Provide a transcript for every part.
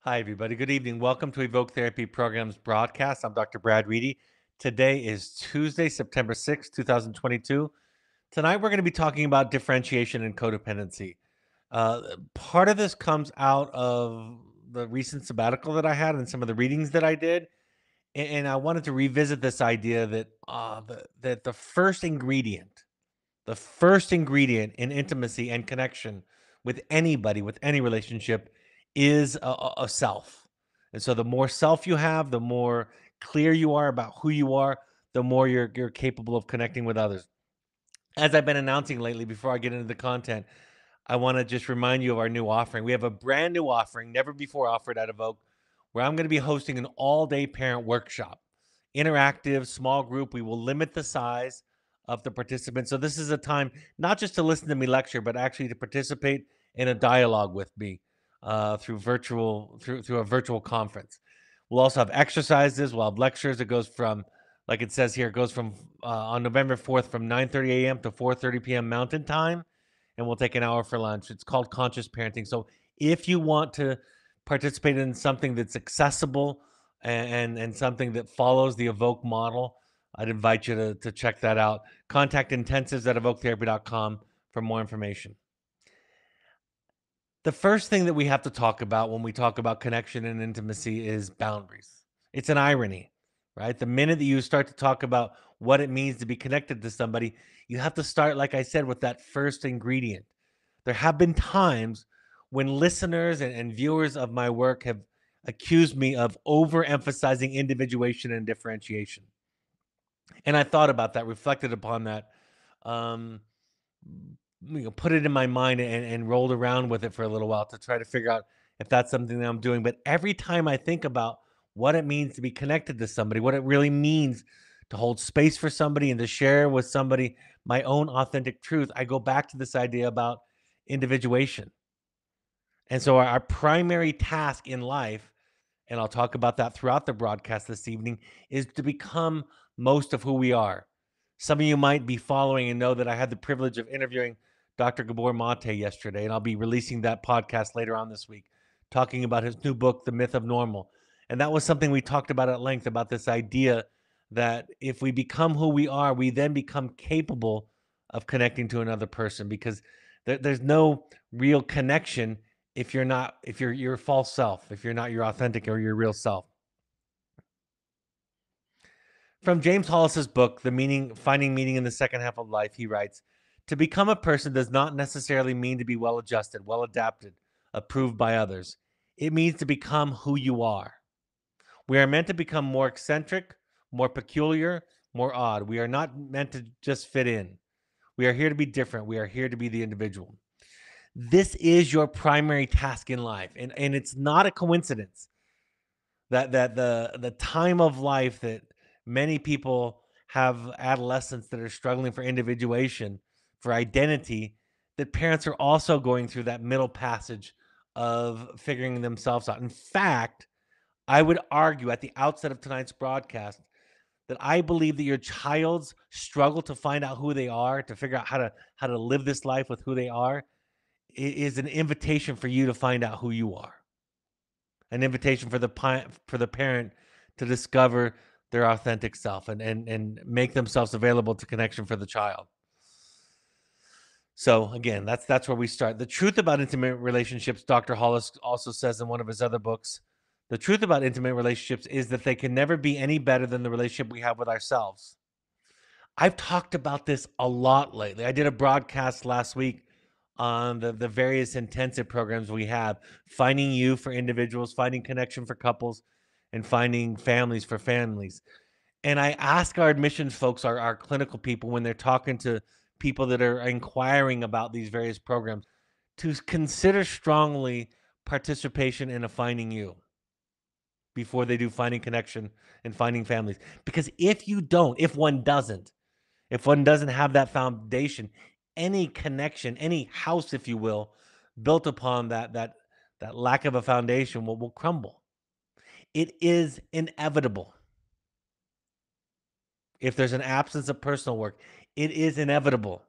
Hi, everybody. Good evening. Welcome to Evoke Therapy Program's broadcast. I'm Dr. Brad Reedy. Today is Tuesday, September 6th, 2022. Tonight, we're going to be talking about differentiation and codependency. Part of this comes out of the recent sabbatical that I had and some of the readings that I did. And I wanted to revisit this idea that that the first ingredient in intimacy and connection with anybody, with any relationship, is a self. And so, the more self you have, the more clear you are about who you are, the more you're capable of connecting with others. As I've been announcing lately, before I get into the content, I want to just remind you of our new offering. We have a brand new offering, never before offered at Evoke, where I'm going to be hosting an all-day parent workshop, interactive, small group. We will limit the size of the participants. So this is a time not just to listen to me lecture, but actually to participate in a dialogue with me through a virtual conference. We'll also have exercises. We'll have lectures. It goes from, like it says here, it goes from on November 4th from 9:30 a.m. to 4:30 p.m. Mountain Time, and we'll take an hour for lunch. It's called Conscious Parenting. So if you want to participate in something that's accessible and something that follows the Evoke model, I'd invite you to check that out. Contact intensives at evoketherapy.com for more information. The first thing that we have to talk about when we talk about connection and intimacy is boundaries. It's an irony, right? The minute that you start to talk about what it means to be connected to somebody, you have to start, like I said, with that first ingredient. There have been times when listeners and viewers of my work have accused me of overemphasizing individuation and differentiation. And I thought about that, reflected upon that, um, put it in my mind and rolled around with it for a little while to try to figure out if that's something that I'm doing. But every time I think about what it means to be connected to somebody, what it really means to hold space for somebody and to share with somebody my own authentic truth, I go back to this idea about individuation. And so our primary task in life, and I'll talk about that throughout the broadcast this evening, is to become most of who we are. Some of you might be following and know that I had the privilege of interviewing Dr. Gabor Mate yesterday, and I'll be releasing that podcast later on this week, talking about his new book, The Myth of Normal. And that was something we talked about at length, about this idea that if we become who we are, we then become capable of connecting to another person, because there's no real connection if you're not, if you're your false self, if you're not your authentic or your real self. From James Hollis's book, Finding Meaning in the Second Half of Life, he writes, "To become a person does not necessarily mean to be well adjusted, well adapted, approved by others. It means to become who you are. We are meant to become more eccentric, more peculiar, more odd. We are not meant to just fit in. We are here to be different. We are here to be the individual. This is your primary task in life. And it's not a coincidence that the time of life that many people have adolescents that are struggling for individuation, for identity, that parents are also going through that middle passage of figuring themselves out. In fact, I would argue at the outset of tonight's broadcast that I believe that your child's struggle to find out who they are, to figure out how to live this life with who they are, is an invitation for you to find out who you are. An invitation for the parent to discover their authentic self and make themselves available to connection for the child. So again, that's where we start. The truth about intimate relationships, Dr. Hollis also says in one of his other books, the truth about intimate relationships is that they can never be any better than the relationship we have with ourselves. I've talked about this a lot lately. I did a broadcast last week on the various intensive programs we have, finding you for individuals, finding connection for couples, and finding families for families. And I ask our admissions folks, our clinical people, when they're talking to people that are inquiring about these various programs, to consider strongly participation in a finding you before they do finding connection and finding families. Because if you don't, if one doesn't have that foundation, any connection, any house, if you will, built upon that lack of a foundation will crumble. It is inevitable. If there's an absence of personal work, it is inevitable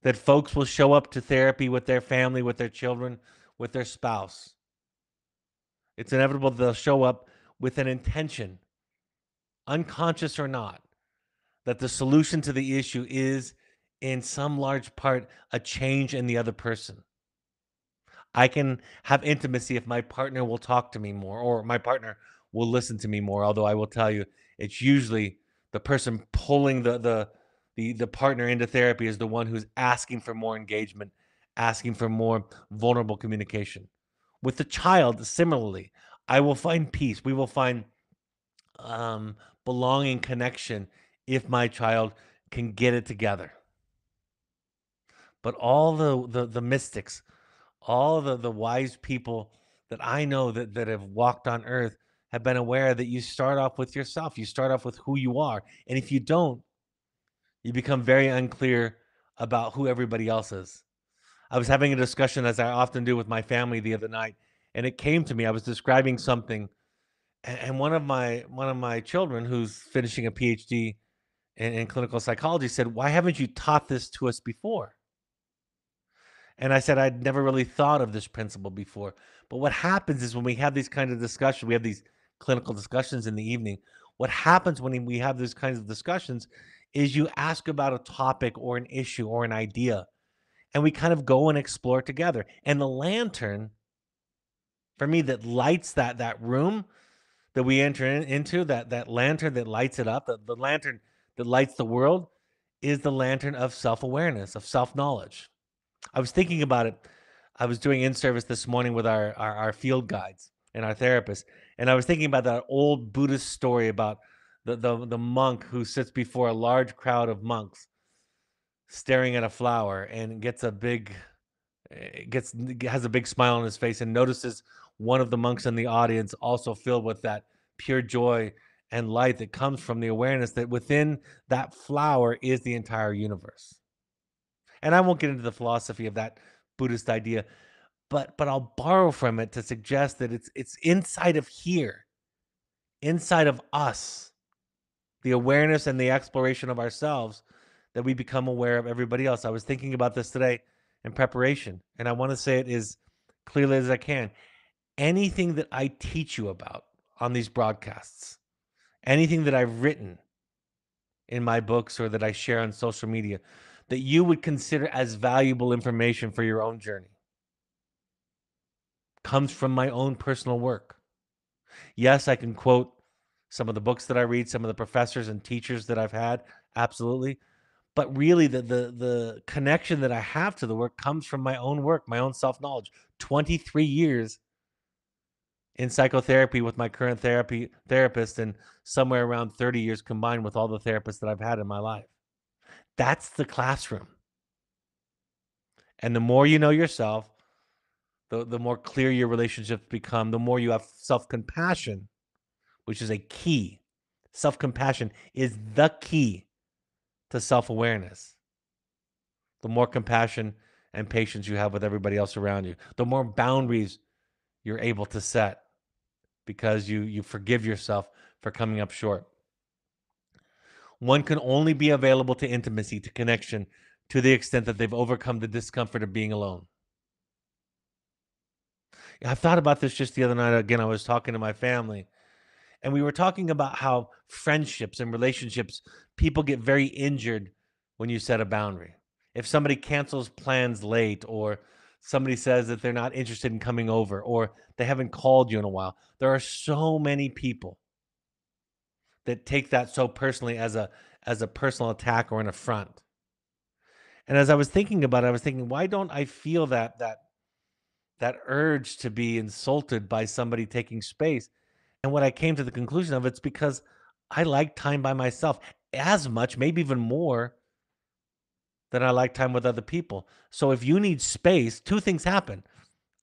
that folks will show up to therapy with their family, with their children, with their spouse, It's inevitable they'll show up with an intention, unconscious or not, that the solution to the issue is in some large part a change in the other person. I can have intimacy if my partner will talk to me more or my partner will listen to me more. Although I will tell you, it's usually the person pulling the partner into therapy is the one who's asking for more engagement, asking for more vulnerable communication. With the child, similarly, I will find peace. We will find um, belonging, connection if my child can get it together. But all the mystics, all the wise people that I know that have walked on earth have been aware that you start off with yourself. You start off with who you are. And if you don't, you become very unclear about who everybody else is. I was having a discussion, as I often do with my family the other night, and it came to me. I was describing something, and one of my children, who's finishing a PhD in clinical psychology, said, "Why haven't you taught this to us before?" And I said, "I'd never really thought of this principle before." But what happens is when we have these kinds of discussions, we have these clinical discussions in the evening. What happens when we have these kinds of discussions is you ask about a topic or an issue or an idea, and we kind of go and explore together. And the lantern, for me, that lights that room that we enter into, that lantern that lights it up, the lantern that lights the world, is the lantern of self-awareness, of self-knowledge. I was thinking about it. I was doing in-service this morning with our field guides and our therapists, and I was thinking about that old Buddhist story about the monk who sits before a large crowd of monks staring at a flower and gets has a big smile on his face and notices one of the monks in the audience also filled with that pure joy and light that comes from the awareness that within that flower is the entire universe. And I won't get into the philosophy of that Buddhist idea, but I'll borrow from it to suggest that it's inside of here, inside of us, the awareness and the exploration of ourselves, that we become aware of everybody else. I was thinking about this today in preparation, and I want to say it as clearly as I can. Anything that I teach you about on these broadcasts, anything that I've written in my books or that I share on social media, that you would consider as valuable information for your own journey, comes from my own personal work. Yes, I can quote some of the books that I read, some of the professors and teachers that I've had, absolutely. But really, the connection that I have to the work comes from my own work, my own self-knowledge. 23 years in psychotherapy with my current therapist, and somewhere around 30 years combined with all the therapists that I've had in my life. That's the classroom. And the more you know yourself, the more clear your relationships become, the more you have self-compassion, which is a key. Self-compassion is the key to self-awareness. The more compassion and patience you have with everybody else around you, the more boundaries you're able to set because you forgive yourself for coming up short. One can only be available to intimacy, to connection, to the extent that they've overcome the discomfort of being alone. I've thought about this just the other night. Again, I was talking to my family, and we were talking about how friendships and relationships, people get very injured when you set a boundary. If somebody cancels plans late, or somebody says that they're not interested in coming over, or they haven't called you in a while, there are so many people that take that so personally as a personal attack or an affront. And as I was thinking about it, I was thinking, why don't I feel that urge to be insulted by somebody taking space? And what I came to the conclusion of, it's because I like time by myself as much, maybe even more than I like time with other people. So if you need space, two things happen.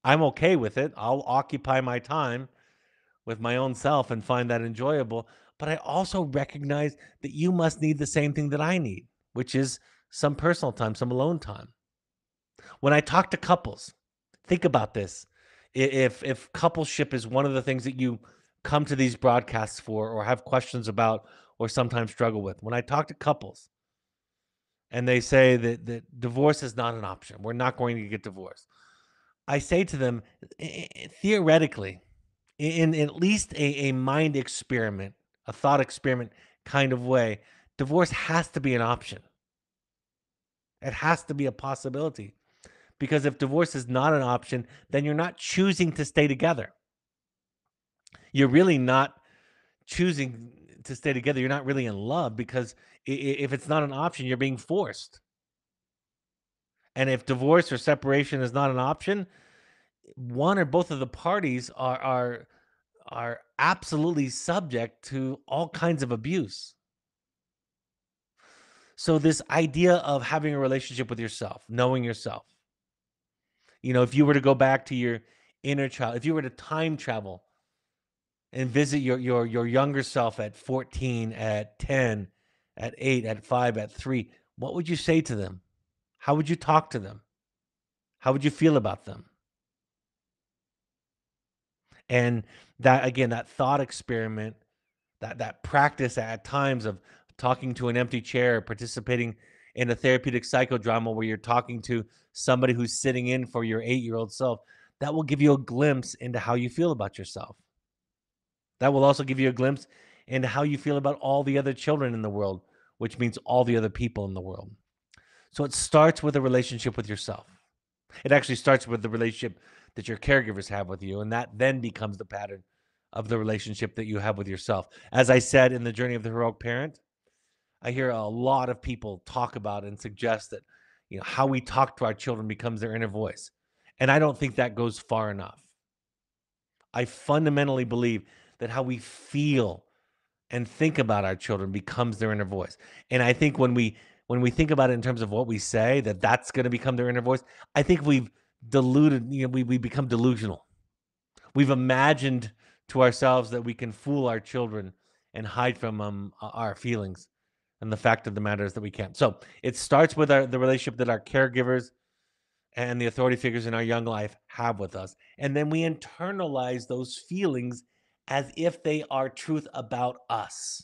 I'm okay with it. I'll occupy my time with my own self and find that enjoyable. But I also recognize that you must need the same thing that I need, which is some personal time, some alone time. When I talk to couples, think about this. If coupleship is one of the things that you come to these broadcasts for or have questions about or sometimes struggle with, when I talk to couples and they say that divorce is not an option, we're not going to get divorced, I say to them, theoretically, in at least a mind experiment, a thought experiment kind of way, divorce has to be an option. It has to be a possibility. Because if divorce is not an option, then you're not choosing to stay together. You're really not choosing to stay together. You're not really in love because if it's not an option, you're being forced. And if divorce or separation is not an option, one or both of the parties are absolutely subject to all kinds of abuse. So this idea of having a relationship with yourself, knowing yourself, if you were to go back to your inner child, if you were to time travel and visit your younger self at 14, at 10, at 8, at 5, at 3, what would you say to them? How would you talk to them? How would you feel about them? And that, again, that thought experiment, that practice at times of talking to an empty chair, participating in a therapeutic psychodrama where you're talking to somebody who's sitting in for your 8-year-old self, that will give you a glimpse into how you feel about yourself. That will also give you a glimpse into how you feel about all the other children in the world, which means all the other people in the world. So it starts with a relationship with yourself. It actually starts with the relationship that your caregivers have with you, and that then becomes the pattern of the relationship that you have with yourself. As I said in the journey of the heroic parent, I hear a lot of people talk about and suggest that how we talk to our children becomes their inner voice. And I don't think that goes far enough. I fundamentally believe that how we feel and think about our children becomes their inner voice. And I think when we think about it in terms of what we say, that's going to become their inner voice. I think we've diluted, we become delusional. We've imagined to ourselves that we can fool our children and hide from them our feelings. And the fact of the matter is that we can't. So it starts with the relationship that our caregivers and the authority figures in our young life have with us. And then we internalize those feelings as if they are truth about us.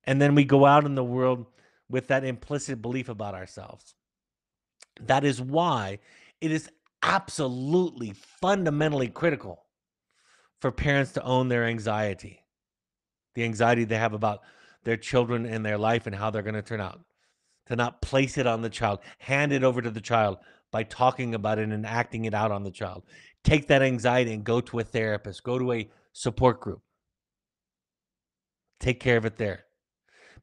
And then we go out in the world with that implicit belief about ourselves. That is why it is absolutely fundamentally critical for parents to own their anxiety, the anxiety they have about their children and their life and how they're going to turn out, to not place it on the child, hand it over to the child by talking about it and acting it out on the child. Take that anxiety and go to a therapist, go to a support group, take care of it there.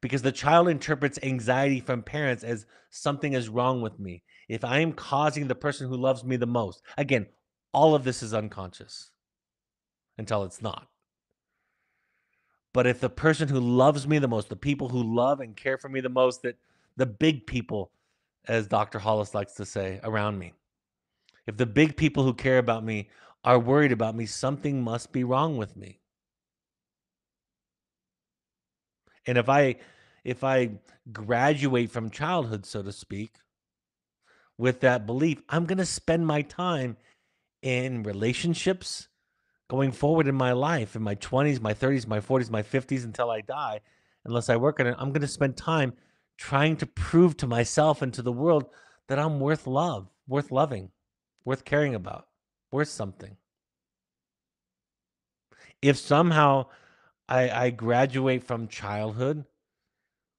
Because the child interprets anxiety from parents as something is wrong with me. If I am causing the person who loves me the most, again, all of this is unconscious until it's not. But if the person who loves me the most, the people who love and care for me the most, that the big people, as Dr. Hollis likes to say, around me, if the big people who care about me are worried about me, something must be wrong with me. And if I graduate from childhood, so to speak, with that belief, I'm going to spend my time in relationships going forward in my life, in my 20s, my 30s, my 40s, my 50s, until I die. Unless I work on it, I'm going to spend time trying to prove to myself and to the world that I'm worth love, worth loving, worth caring about, worth something. If somehow I graduate from childhood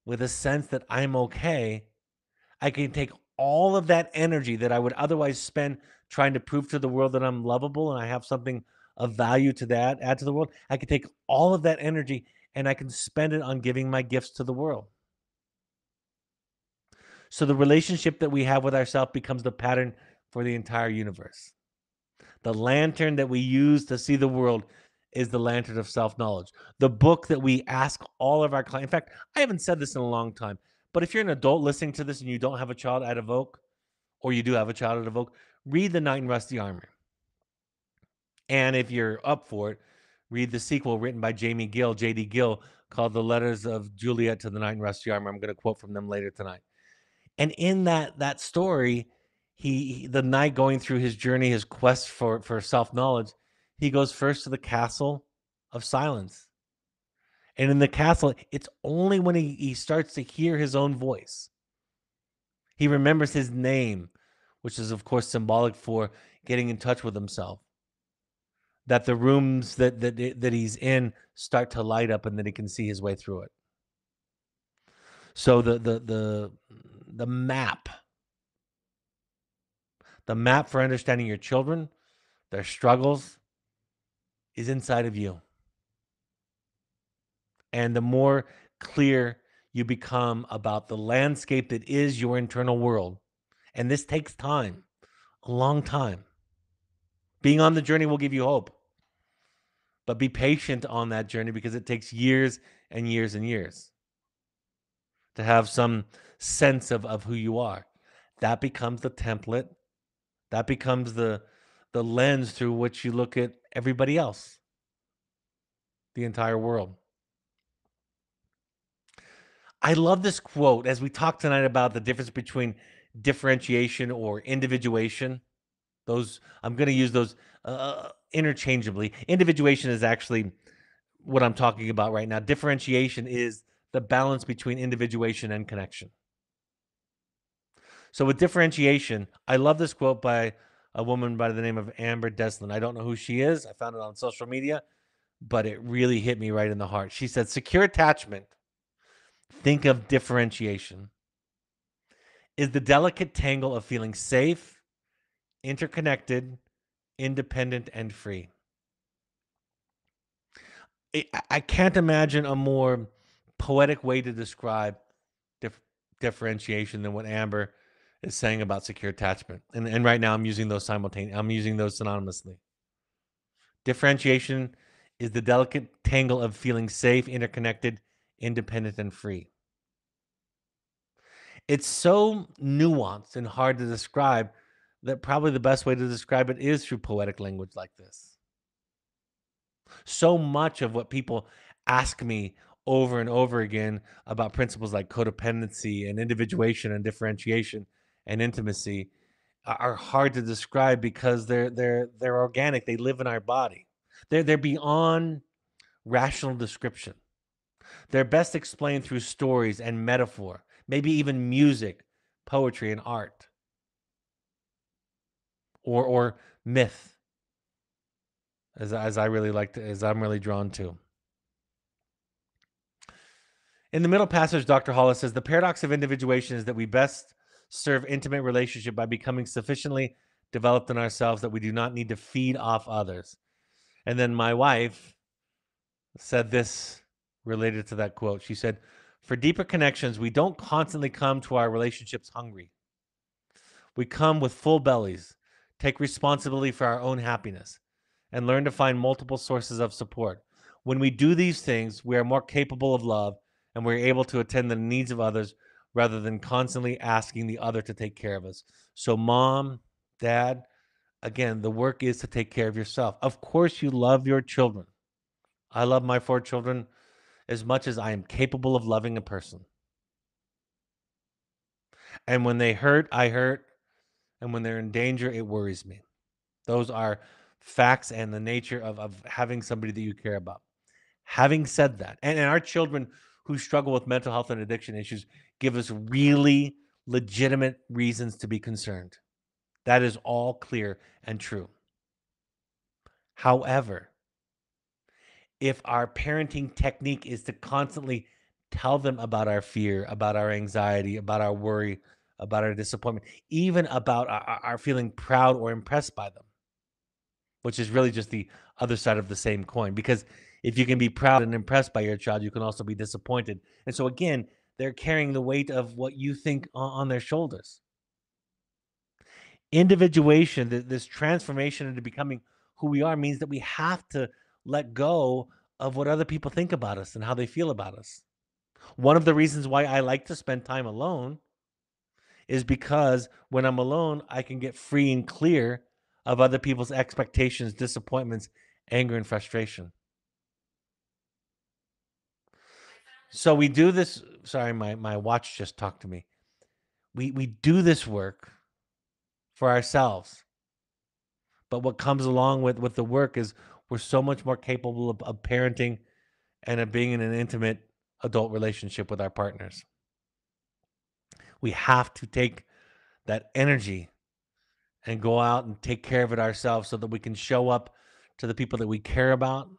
with a sense that I'm okay, I can take all of that energy that I would otherwise spend trying to prove to the world that I'm lovable and I have something of value to that add to the world. I can take all of that energy and I can spend it on giving my gifts to the world. So the relationship that we have with ourselves becomes the pattern for the entire universe. The lantern that we use to see the world is the lantern of self-knowledge. The book that we ask all of our clients. In fact, I haven't said this in a long time, but if you're an adult listening to this and you don't have a child at Evoke, or you do have a child at Evoke, read The Knight in Rusty Armor. And if you're up for it, read the sequel written by Jamie Gill, J.D. Gill, called The Letters of Juliet to the Knight in Rusty Armor. I'm going to quote from them later tonight. And in that story, the knight going through his journey, his quest for self-knowledge, he goes first to the castle of silence. And in the castle, it's only when he starts to hear his own voice. He remembers his name, which is, of course, symbolic for getting in touch with himself. that the rooms that he's in start to light up and that he can see his way through it. So the map, the map for understanding your children, their struggles, is inside of you. And the more clear you become about the landscape that is your internal world, and this takes time, a long time. Being on the journey will give you hope, but be patient on that journey because it takes years and years and years to have some sense of who you are. That becomes the template. That becomes the lens through which you look at everybody else, the entire world. I love this quote as we talk tonight about the difference between differentiation or individuation. Those I'm going to use those interchangeably. Individuation is actually what I'm talking about right now. Differentiation is the balance between individuation and connection. So with differentiation, I love this quote by a woman by the name of Amber Deslin. I don't know who she is. I found it on social media, but it really hit me right in the heart. She said, secure attachment, think of differentiation, is the delicate tangle of feeling safe, interconnected, independent, and free. I can't imagine a more poetic way to describe differentiation than what Amber is saying about secure attachment. And right now I'm using those simultaneously. I'm using those synonymously. Differentiation is the delicate tangle of feeling safe, interconnected, independent, and free. It's so nuanced and hard to describe that probably the best way to describe it is through poetic language like this. So much of what people ask me over and over again about principles like codependency and individuation and differentiation and intimacy are hard to describe because they're organic. They live in our body. They're beyond rational description. They're best explained through stories and metaphor, maybe even music, poetry, and art, or myth, as I really like to, as I'm really drawn to. In the middle passage, Dr. Hollis says the paradox of individuation is that we best serve intimate relationship by becoming sufficiently developed in ourselves that we do not need to feed off others. And then my wife said this related to that quote. She said, for deeper connections, we don't constantly come to our relationships hungry. We come with full bellies, take responsibility for our own happiness, and learn to find multiple sources of support. When we do these things, we are more capable of love and we're able to attend the needs of others rather than constantly asking the other to take care of us. So, mom, dad, again, the work is to take care of yourself. Of course, you love your children. I love my 4 children as much as I am capable of loving a person. And when they hurt, I hurt. And when they're in danger, it worries me. Those are facts and the nature of having somebody that you care about. Having said that, and our children who struggle with mental health and addiction issues give us really legitimate reasons to be concerned. That is all clear and true. However, if our parenting technique is to constantly tell them about our fear, about our anxiety, about our worry, about our disappointment, even about our feeling proud or impressed by them, which is really just the other side of the same coin. Because if you can be proud and impressed by your child, you can also be disappointed. And so, again, they're carrying the weight of what you think on their shoulders. Individuation, this transformation into becoming who we are, means that we have to let go of what other people think about us and how they feel about us. One of the reasons why I like to spend time alone is because when I'm alone, I can get free and clear of other people's expectations, disappointments, anger, and frustration. So we do this. Sorry, my watch just talked to me. We do this work for ourselves. But what comes along with the work is we're so much more capable of parenting and of being in an intimate adult relationship with our partners. We have to take that energy and go out and take care of it ourselves so that we can show up to the people that we care about.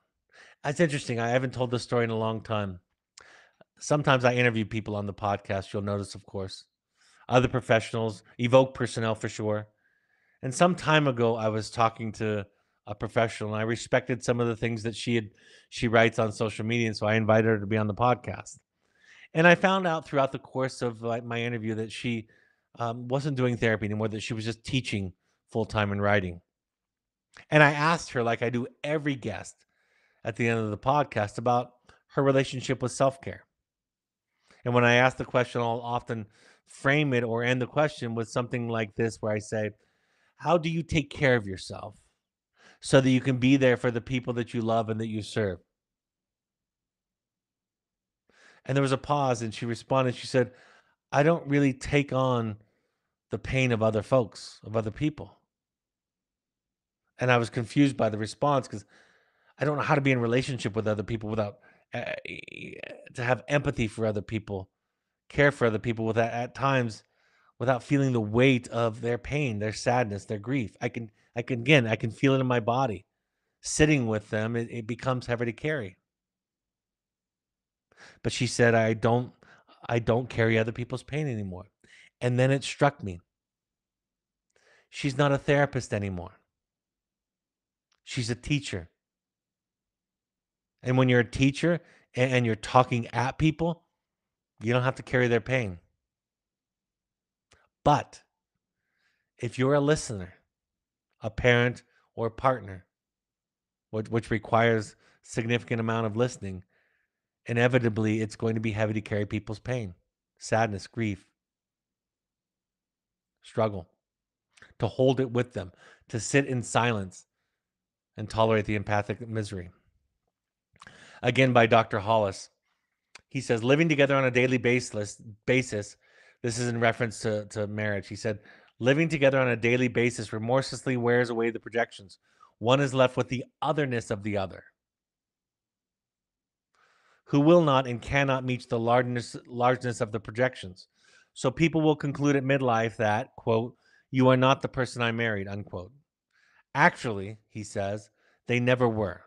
It's interesting. I haven't told this story in a long time. Sometimes I interview people on the podcast. You'll notice, of course, other professionals, Evoke personnel for sure. And some time ago, I was talking to a professional, and I respected some of the things that she writes on social media, and so I invited her to be on the podcast. And I found out throughout the course of my interview that she wasn't doing therapy anymore; that she was just teaching full time and writing. And I asked her, like I do every guest at the end of the podcast, about her relationship with self care. And when I ask the question, I'll often frame it or end the question with something like this, where I say, how do you take care of yourself so that you can be there for the people that you love and that you serve? And there was a pause, and she responded. She said, I don't really take on the pain of other folks, of other people. And I was confused by the response, because I don't know how to be in relationship with other people without to have empathy for other people, care for other people, without at times without feeling the weight of their pain, their sadness, their grief. I can feel it in my body. Sitting with them, it becomes heavy to carry. But she said, I don't carry other people's pain anymore. And then it struck me. She's not a therapist anymore. She's a teacher. And when you're a teacher and you're talking at people, you don't have to carry their pain. But if you're a listener, a parent or a partner, which requires significant amount of listening, inevitably it's going to be heavy to carry people's pain, sadness, grief, struggle, to hold it with them, to sit in silence and tolerate the empathic misery. Again, by Dr. Hollis, he says, living together on a daily basis, this is in reference to marriage. He said, living together on a daily basis remorselessly wears away the projections. One is left with the otherness of the other, who will not and cannot meet the largeness of the projections. So people will conclude at midlife that, quote, you are not the person I married, unquote. Actually, he says, they never were.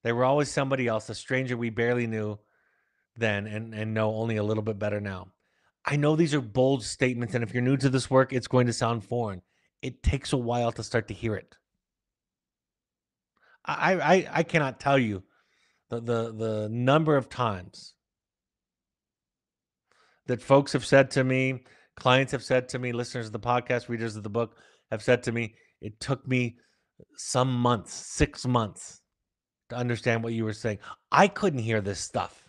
They were always somebody else, a stranger we barely knew then and know only a little bit better now. I know these are bold statements, and if you're new to this work, it's going to sound foreign. It takes a while to start to hear it. I cannot tell you the number of times that folks have said to me, clients have said to me, listeners of the podcast, readers of the book have said to me, it took me some months, 6 months, to understand what you were saying. I couldn't hear this stuff.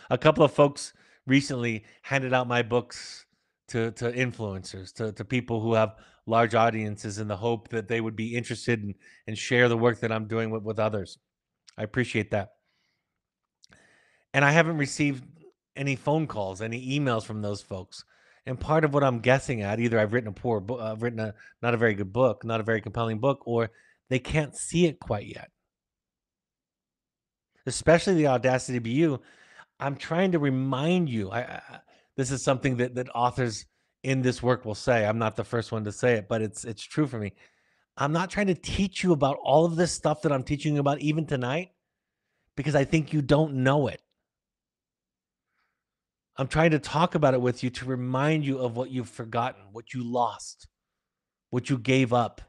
A couple of folks recently handed out my books to influencers, to people who have large audiences, in the hope that they would be interested in, and share the work that I'm doing with others. I appreciate that. And I haven't received any phone calls, any emails from those folks. And part of what I'm guessing at, either I've written a poor book, I've written a not a very good book, not a very compelling book, or they can't see it quite yet. Especially the audacity to be you. I'm trying to remind you. This is something that authors in this work will say. I'm not the first one to say it, but it's true for me. I'm not trying to teach you about all of this stuff that I'm teaching you about even tonight, because I think you don't know it. I'm trying to talk about it with you to remind you of what you've forgotten, what you lost, what you gave up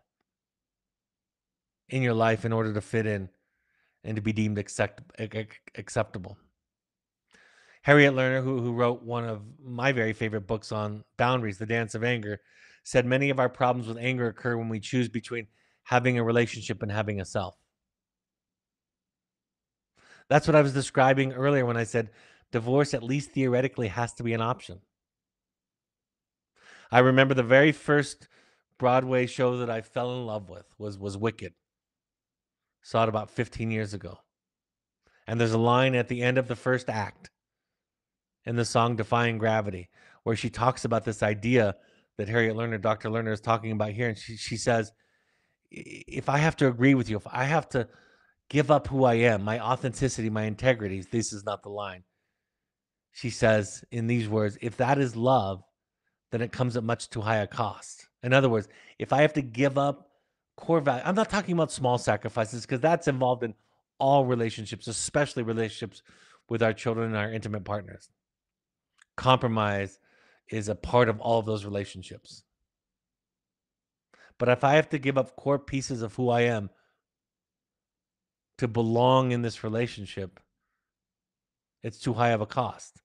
in your life in order to fit in and to be deemed acceptable. Harriet Lerner, who wrote one of my very favorite books on boundaries, The Dance of Anger, said many of our problems with anger occur when we choose between having a relationship and having a self. That's what I was describing earlier when I said divorce, at least theoretically, has to be an option. I remember the very first Broadway show that I fell in love with was Wicked. Saw it about 15 years ago. And there's a line at the end of the first act in the song Defying Gravity, where she talks about this idea that Harriet Lerner, Dr. Lerner, is talking about here. And she says, if I have to agree with you, if I have to give up who I am, my authenticity, my integrity, this is not the line. She says in these words, if that is love, then it comes at much too high a cost. In other words, if I have to give up core value. I'm not talking about small sacrifices because that's involved in all relationships, especially relationships with our children and our intimate partners. Compromise is a part of all of those relationships. But if I have to give up core pieces of who I am to belong in this relationship, it's too high of a cost.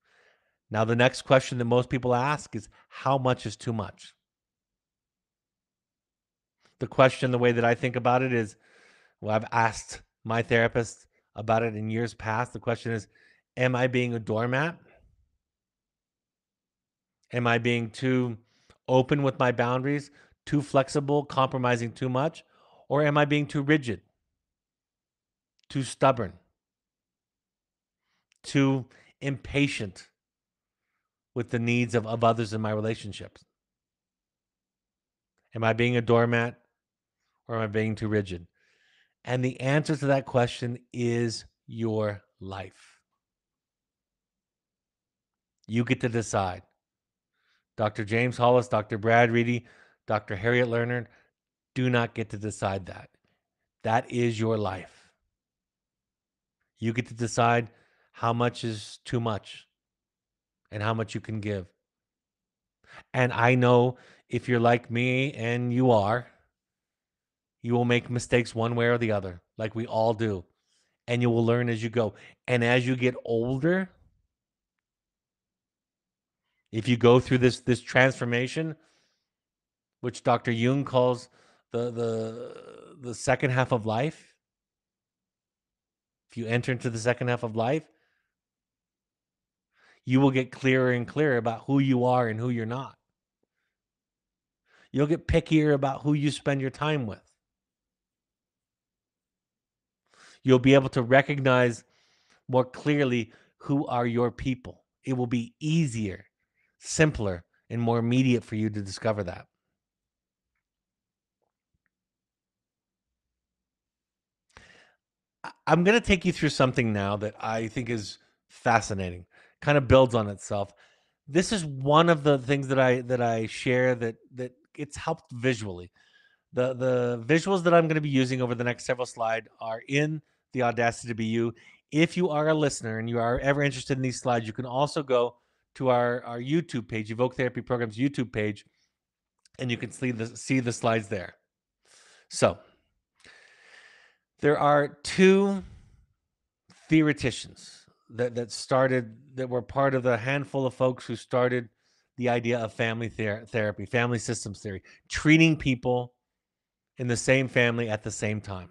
Now, the next question that most people ask is how much is too much? The question, the way that I think about it is, well, I've asked my therapist about it in years past. The question is, am I being a doormat? Am I being too open with my boundaries, too flexible, compromising too much? Or am I being too rigid, too stubborn, too impatient with the needs of others in my relationships? Am I being a doormat or am I being too rigid? And the answer to that question is your life. You get to decide. Dr. James Hollis, Dr. Brad Reedy, Dr. Harriet Lerner do not get to decide that. That is your life. You get to decide how much is too much and how much you can give. And I know if you're like me, and you are, you will make mistakes one way or the other, like we all do. And you will learn as you go. And as you get older, if you go through this transformation, which Dr. Jung calls the second half of life, if you enter into the second half of life, you will get clearer and clearer about who you are and who you're not. You'll get pickier about who you spend your time with. You'll be able to recognize more clearly who are your people. It will be easier, simpler, and more immediate for you to discover that. I'm going to take you through something now that I think is fascinating, kind of builds on itself. This is one of the things that I share that it's helped visually. The visuals that I'm going to be using over the next several slides are in the Audacity to Be You. If you are a listener and you are ever interested in these slides, you can also go to our YouTube page, Evoke Therapy Program's YouTube page, and you can see the slides there. So there are two theoreticians that were part of the handful of folks who started the idea of family therapy, family systems theory, treating people in the same family at the same time.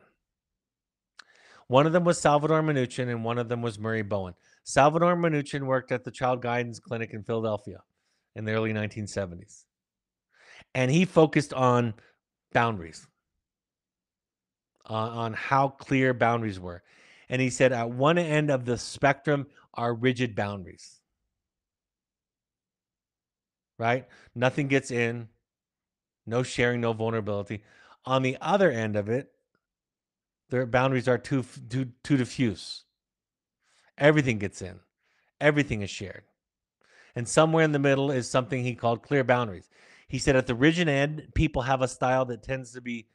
One of them was Salvador Mnuchin and one of them was Murray Bowen. Salvador Mnuchin worked at the Child Guidance Clinic in Philadelphia in the early 1970s. And he focused on boundaries, on how clear boundaries were. And he said at one end of the spectrum are rigid boundaries, right? Nothing gets in, no sharing, no vulnerability. On the other end of it, their boundaries are too diffuse. Everything gets in, everything is shared. And somewhere in the middle is something he called clear boundaries. He said at the rigid end, people have a style that tends to be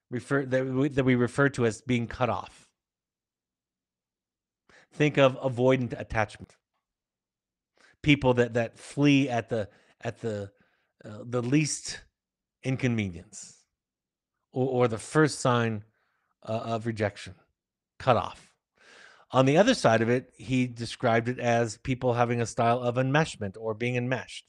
that we refer to as being cut off. Think of avoidant attachment. People that flee at the least inconvenience or the first sign of rejection, cut off. On the other side of it, he described it as people having a style of enmeshment or being enmeshed.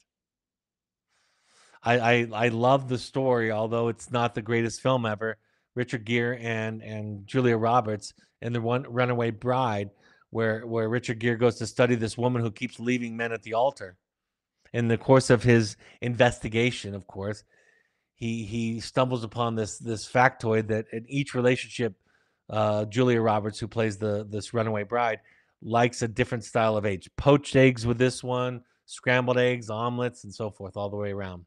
I love the story, although it's not the greatest film ever. Richard Gere and Julia Roberts in the Runaway Bride, where Richard Gere goes to study this woman who keeps leaving men at the altar. In the course of his investigation, of course, he stumbles upon this factoid that in each relationship, Julia Roberts, who plays this runaway bride, likes a different style of eggs. Poached eggs with this one, scrambled eggs, omelets, and so forth, all the way around.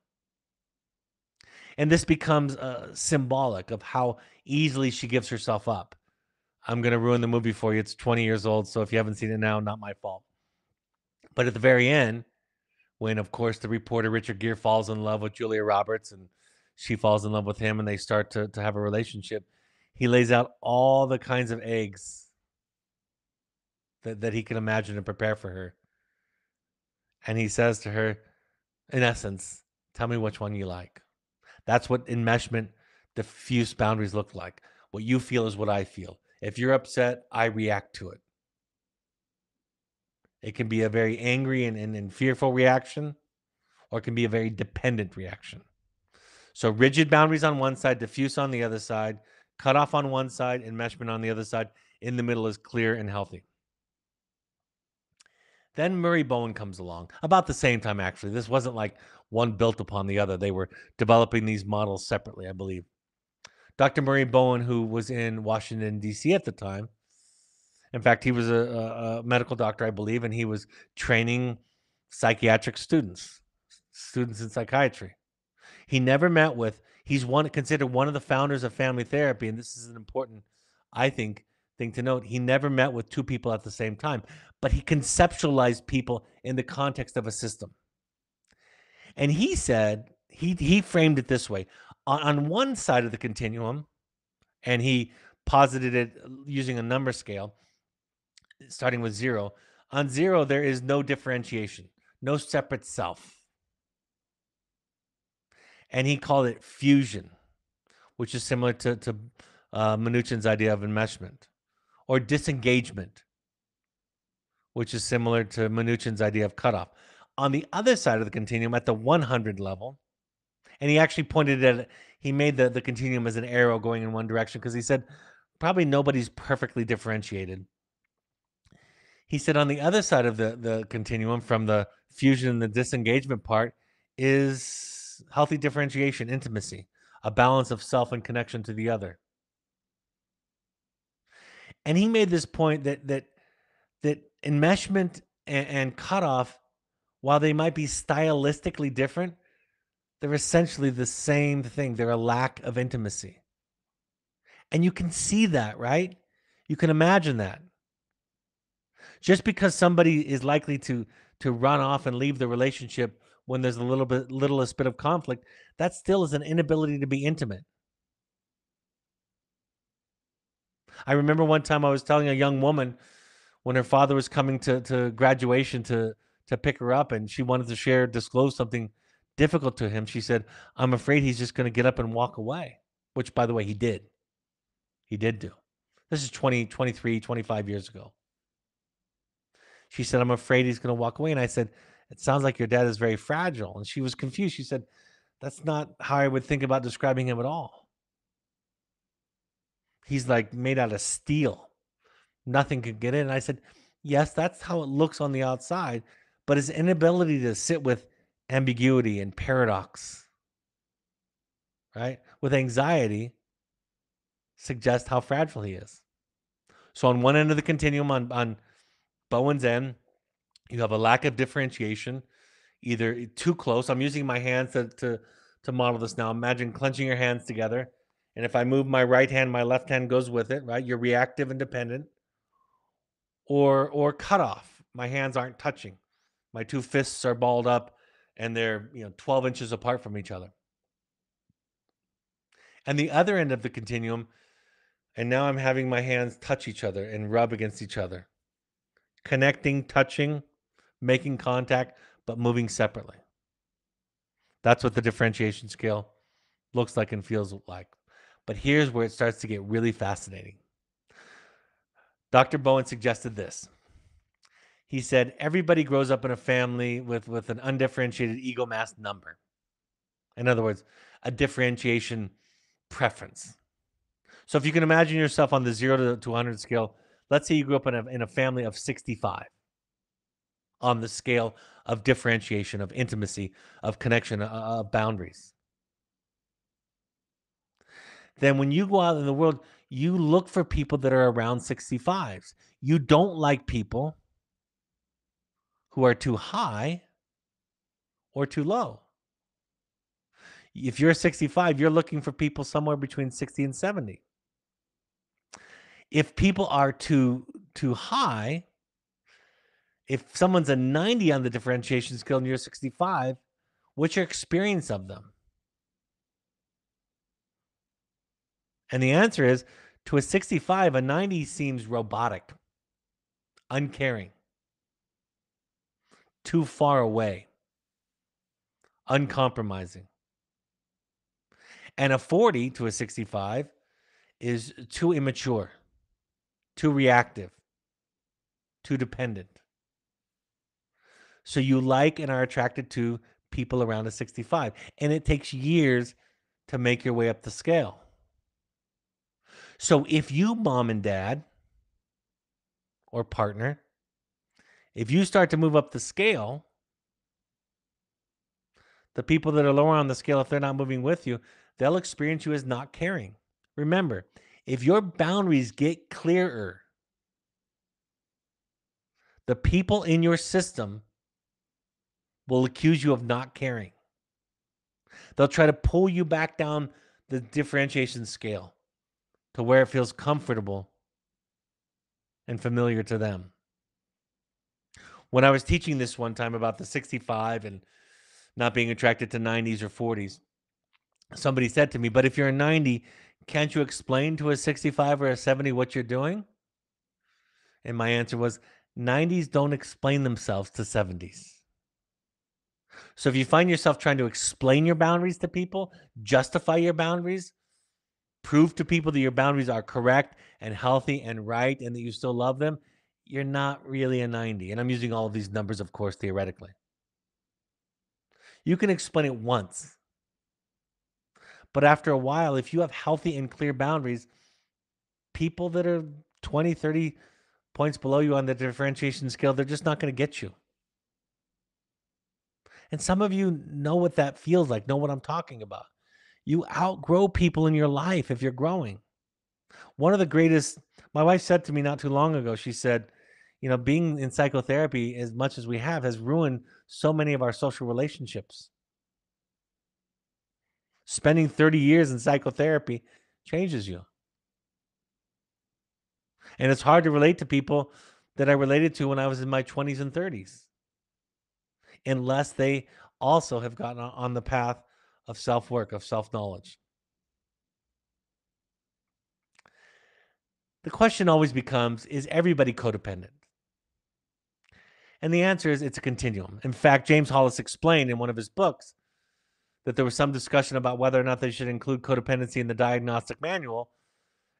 And this becomes symbolic of how easily she gives herself up. I'm going to ruin the movie for you. It's 20 years old, so if you haven't seen it now, not my fault. But at the very end, when, of course, the reporter Richard Gere falls in love with Julia Roberts and she falls in love with him and they start to have a relationship. He lays out all the kinds of eggs that he can imagine and prepare for her. And he says to her, in essence, tell me which one you like. That's what enmeshment, diffuse boundaries look like. What you feel is what I feel. If you're upset, I react to it. It can be a very angry and fearful reaction, or it can be a very dependent reaction. So rigid boundaries on one side, diffuse on the other side, cut off on one side, enmeshment on the other side. In the middle is clear and healthy. Then Murray Bowen comes along about the same time, actually. This wasn't like one built upon the other. They were developing these models separately, I believe. Dr. Murray Bowen, who was in Washington, D.C. at the time. In fact, he was a medical doctor, I believe, and he was training psychiatric students in psychiatry. He never met with, he's considered one of the founders of family therapy, and this is an important, I think, thing to note. He never met with two people at the same time, but he conceptualized people in the context of a system. And he said, he framed it this way. On one side of the continuum, and he posited it using a number scale, starting with 0. On 0, there is no differentiation, no separate self. And he called it fusion, which is similar to Mnuchin's idea of enmeshment, or disengagement, which is similar to Mnuchin's idea of cutoff. On the other side of the continuum, at the 100 level, and he actually pointed at it, he made the continuum as an arrow going in one direction because he said probably nobody's perfectly differentiated. He said on the other side of the continuum, from the fusion and the disengagement part, is healthy differentiation, intimacy, a balance of self and connection to the other. And he made this point that enmeshment and cutoff, while they might be stylistically different, they're essentially the same thing. They're a lack of intimacy. And you can see that, right? You can imagine that. Just because somebody is likely to run off and leave the relationship when there's a littlest bit of conflict, that still is an inability to be intimate. I remember one time I was telling a young woman when her father was coming to graduation to pick her up, and she wanted to disclose something difficult to him. She said, I'm afraid he's just going to get up and walk away, which, by the way, he did. He did do. This is 20, 23, 25 years ago. She said, I'm afraid he's going to walk away. And I said, it sounds like your dad is very fragile. And she was confused. She said, that's not how I would think about describing him at all. He's like made out of steel. Nothing could get in. And I said, yes, that's how it looks on the outside. But his inability to sit with ambiguity and paradox, right, with anxiety, suggests how fragile he is. So on one end of the continuum, on Bowen's end, you have a lack of differentiation, either too close. I'm using my hands to model this now. Imagine clenching your hands together. And if I move my right hand, my left hand goes with it, right? You're reactive and dependent. Or cut off. My hands aren't touching. My two fists are balled up and they're 12 inches apart from each other. And the other end of the continuum, and now I'm having my hands touch each other and rub against each other. Connecting, touching, making contact, but moving separately. That's what the differentiation scale looks like and feels like. But here's where it starts to get really fascinating. Dr. Bowen suggested this. He said, everybody grows up in a family with an undifferentiated ego mass number. In other words, a differentiation preference. So if you can imagine yourself on the 0 to 100 scale, let's say you grew up in a family of 65 on the scale of differentiation, of intimacy, of connection, of boundaries. Then when you go out in the world, you look for people that are around 65s. You don't like people who are too high or too low. If you're 65, you're looking for people somewhere between 60 and 70. If people are too high, if someone's a 90 on the differentiation scale and you're 65, what's your experience of them? And the answer is, to a 65, a 90 seems robotic, uncaring, too far away, uncompromising. And a 40 to a 65 is too immature, too reactive, too dependent. So you like and are attracted to people around a 65. And it takes years to make your way up the scale. So if you, mom and dad or partner, if you start to move up the scale, the people that are lower on the scale, if they're not moving with you, they'll experience you as not caring. Remember, if your boundaries get clearer, the people in your system will accuse you of not caring. They'll try to pull you back down the differentiation scale to where it feels comfortable and familiar to them. When I was teaching this one time about the 65 and not being attracted to 90s or 40s, somebody said to me, but if you're a 90, can't you explain to a 65 or a 70 what you're doing? And my answer was, 90s don't explain themselves to 70s. So if you find yourself trying to explain your boundaries to people, justify your boundaries, prove to people that your boundaries are correct and healthy and right and that you still love them, you're not really a 90. And I'm using all of these numbers, of course, theoretically. You can explain it once. But after a while, if you have healthy and clear boundaries, people that are 20, 30 points below you on the differentiation scale, they're just not going to get you. And some of you know what that feels like, know what I'm talking about. You outgrow people in your life if you're growing. One of the greatest, my wife said to me not too long ago, she said, being in psychotherapy as much as we have has ruined so many of our social relationships. Spending 30 years in psychotherapy changes you. And it's hard to relate to people that I related to when I was in my 20s and 30s, unless they also have gotten on the path of self-work, of self-knowledge. The question always becomes, is everybody codependent? And the answer is, it's a continuum. In fact, James Hollis explained in one of his books that there was some discussion about whether or not they should include codependency in the diagnostic manual.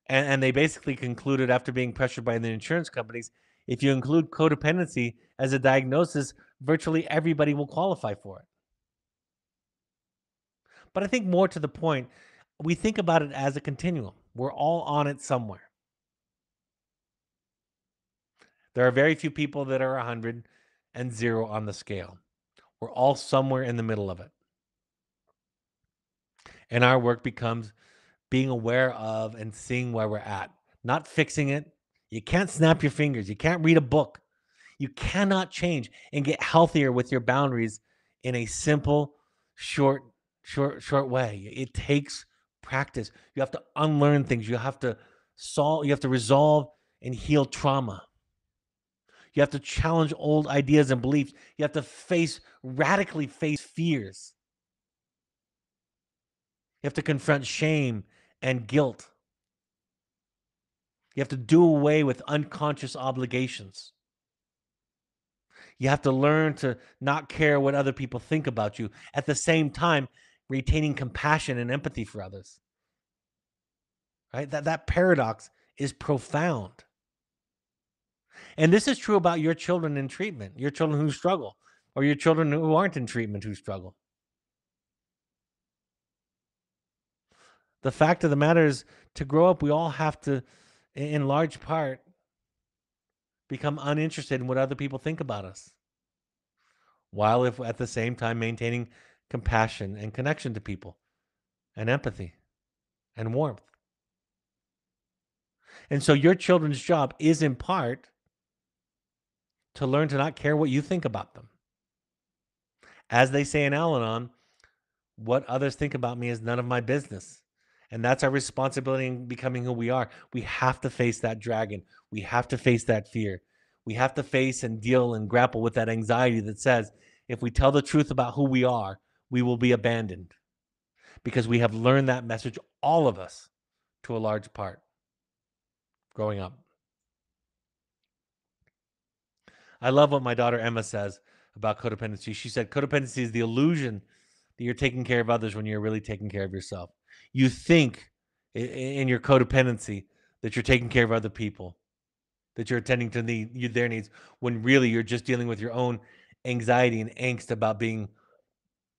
And they basically concluded, after being pressured by the insurance companies, if you include codependency as a diagnosis, virtually everybody will qualify for it. But I think more to the point, we think about it as a continuum. We're all on it somewhere. There are very few people that are 100 and 0 on the scale. We're all somewhere in the middle of it. And our work becomes being aware of and seeing where we're at, not fixing it. You can't snap your fingers. You can't read a book. You cannot change and get healthier with your boundaries in a simple, short way. It takes practice. You have to unlearn things. You have to resolve and heal trauma. You have to challenge old ideas and beliefs. You have to radically face fears. You have to confront shame and guilt. You have to do away with unconscious obligations. You have to learn to not care what other people think about you, at the same time retaining compassion and empathy for others. Right? That paradox is profound. And this is true about your children in treatment, your children who struggle, or your children who aren't in treatment who struggle. The fact of the matter is, to grow up, we all have to, in large part, become uninterested in what other people think about us, while if at the same time maintaining compassion and connection to people and empathy and warmth. And so your children's job is in part to learn to not care what you think about them. As they say in Al-Anon, what others think about me is none of my business. And that's our responsibility in becoming who we are. We have to face that dragon. We have to face that fear. We have to face and deal and grapple with that anxiety that says, if we tell the truth about who we are, we will be abandoned. Because we have learned that message, all of us, to a large part growing up. I love what my daughter Emma says about codependency. She said codependency is the illusion that you're taking care of others when you're really taking care of yourself. You think in your codependency that you're taking care of other people, that you're attending to their needs, when really you're just dealing with your own anxiety and angst about being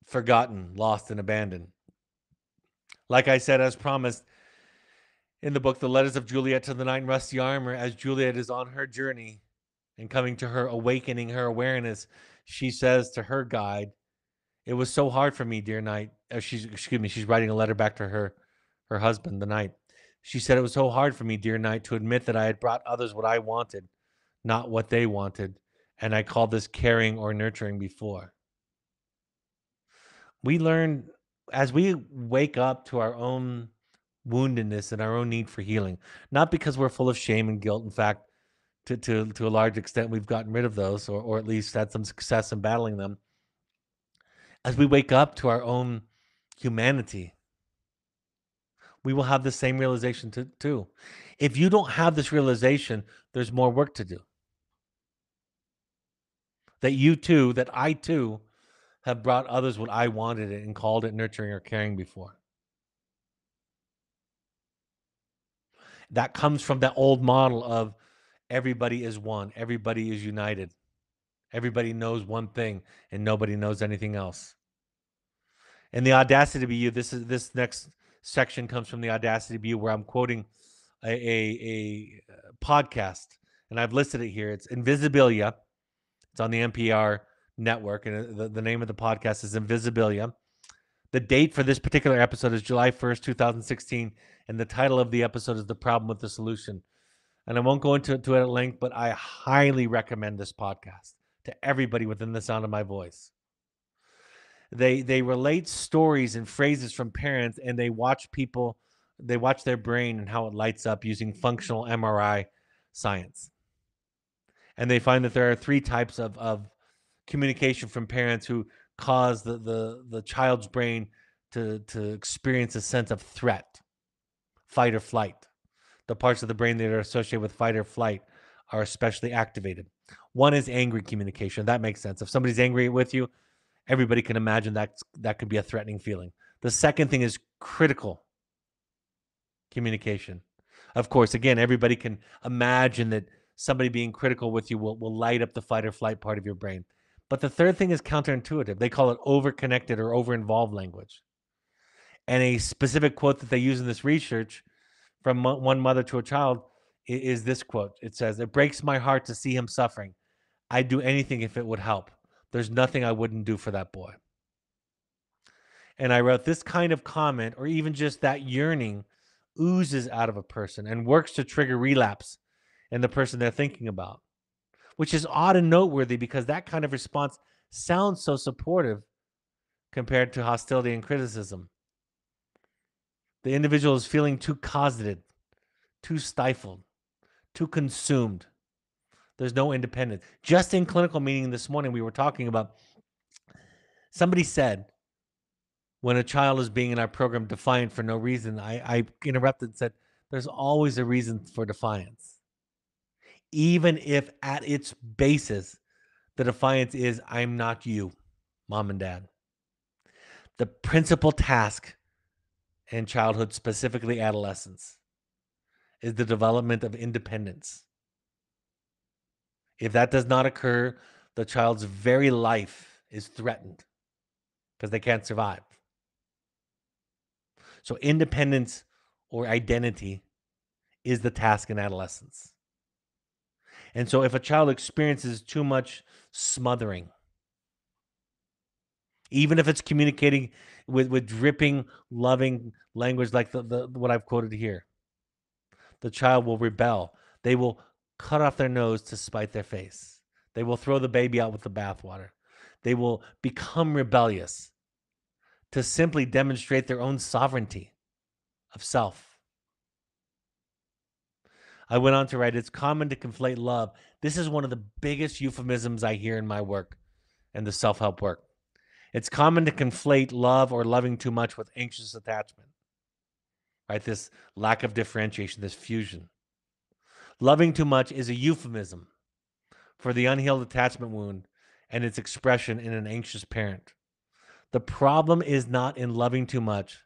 forgotten, lost, and abandoned. Like I said, as promised in the book, The Letters of Juliet to the Knight in Rusty Armor, as Juliet is on her journey and coming to her awakening, her awareness, she says to her guide, "It was so hard for me, dear knight." She's writing a letter back to her husband, the knight. She said, "It was so hard for me, dear knight, to admit that I had brought others what I wanted, not what they wanted, and I called this caring or nurturing before." We learn as we wake up to our own woundedness and our own need for healing, not because we're full of shame and guilt. In fact, to a large extent, we've gotten rid of those, or at least had some success in battling them. As we wake up to our own humanity, we will have the same realization too. If you don't have this realization, there's more work to do. That I too have brought others what I wanted it and called it nurturing or caring before. That comes from that old model of everybody is one, everybody is united, everybody knows one thing, and nobody knows anything else. And the audacity to be you. This next section comes from the audacity to be you, where I'm quoting a podcast, and I've listed it here. It's Invisibilia. It's on the NPR network, and the name of the podcast is Invisibilia. The date for this particular episode is July 1st, 2016, and the title of the episode is The Problem with the Solution. And I won't go into it at length, but I highly recommend this podcast to everybody within the sound of my voice. They relate stories and phrases from parents, and they watch their brain and how it lights up using functional MRI science. And they find that there are three types of communication from parents who cause the child's brain to experience a sense of threat, fight or flight. The parts of the brain that are associated with fight or flight are especially activated. One is angry communication. That makes sense. If somebody's angry with you, everybody can imagine that could be a threatening feeling. The second thing is critical communication. Of course, again, everybody can imagine that somebody being critical with you will light up the fight or flight part of your brain. But the third thing is counterintuitive. They call it over-connected or over-involved language. And a specific quote that they use in this research from one mother to a child is this quote. It says, "It breaks my heart to see him suffering. I'd do anything if it would help. There's nothing I wouldn't do for that boy." And I wrote, this kind of comment, or even just that yearning, oozes out of a person and works to trigger relapse in the person they're thinking about, which is odd and noteworthy because that kind of response sounds so supportive compared to hostility and criticism. The individual is feeling too cosseted, too stifled, too consumed. There's no independence. Just in clinical meeting this morning, we were talking about, somebody said, when a child is being in our program defiant for no reason, I interrupted and said, there's always a reason for defiance. Even if at its basis, the defiance is, I'm not you, mom and dad. The principal task in childhood, specifically adolescence, is the development of independence. If that does not occur, the child's very life is threatened because they can't survive. So independence or identity is the task in adolescence. And so if a child experiences too much smothering, even if it's communicating with dripping, loving language like the what I've quoted here, the child will rebel. They will cut off their nose to spite their face. They will throw the baby out with the bathwater. They will become rebellious to simply demonstrate their own sovereignty of self. I went on to write, it's common to conflate love. This is one of the biggest euphemisms I hear in my work and the self-help work. It's common to conflate love or loving too much with anxious attachment. right? This lack of differentiation, this fusion. Loving too much is a euphemism for the unhealed attachment wound and its expression in an anxious parent. The problem is not in loving too much,